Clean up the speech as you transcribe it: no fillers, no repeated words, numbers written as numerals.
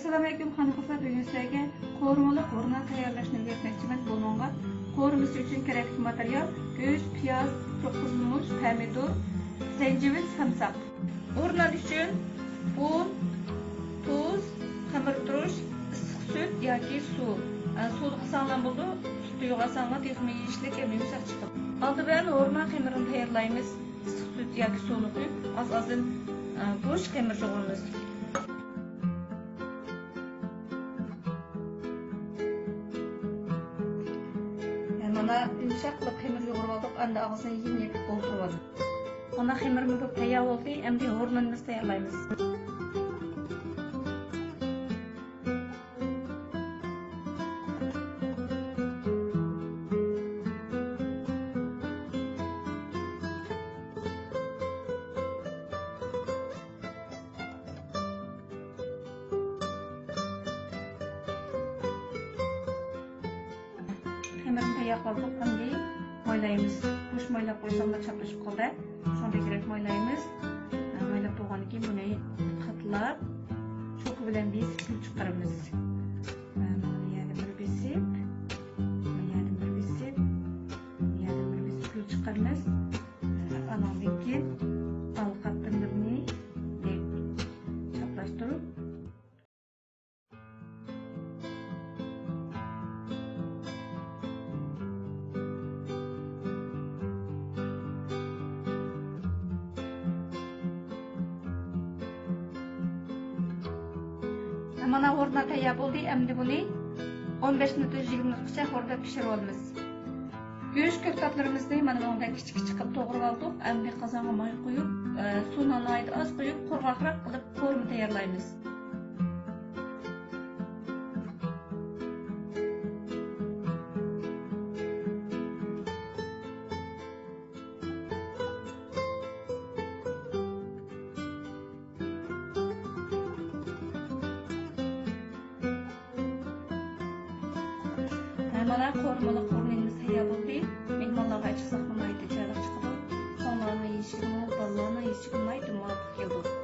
Assalomu alaykum xonimlar, bugun sizlarga qo'rmali qo'rma tayyorlashni o'rgatmoqchiman. Buningga qo'rmasi uchun kerakli material: go'sht, piyoz, to'qqiz muz, pomidor, zencevil, samsak. O'rnash uchun un, tuz, xamirturush, issiq sut yoki suv. Suv qilsanglar bo'ldi, sut yo'g'asanlar texnik yeyishlik ham yumshoq chiqadi. Oldi bilan o'rma xamirini tayyorlaymiz. Issiq sut yoki suvni quyib, oz-ozin bo'sh xamir yo'g'amiz. Mana yumshoq qilib xamir yo'g'irib oldik. Endi og'zini yem-yeb o'ltirib oldik. Mana xamirimiz tayyor bo'ldi. Endi o'rnimizni tayyorlaymiz. Xamirni tayyor qildik. Endi moylaymiz. Bo'sh moylab qo'ysanlar chaplashib qoldi. Shunday kerak moylaymiz. Moylab bo'lgandan keyin buni qatlab cho'q bilan besib chiqaramiz. Mana yana bir besib, yana bir besib, yana bir besib chiqaramiz. Anandan keyin alqatlarni chaplashtirib mana o'rna tayyor bo'ldi. Endi buni 15 minut 20 minutgacha o'rda pishirib olamiz. Go'sht ko'katlarimizni mana bunday kichik-kichik qilib to'g'rab oldik. Endi qozonga moy quyib, suvni oz quyib, qurg'oqroq qilib qo'rma tayyorlaymiz. Mana qo'rmali qo'rmamiz tayyor bo'ldi. Mehmonlarga chiqsak nima aytib chiqadi. Sonlarni yeyishga, bolalarni yeyishga nima aytib keldi.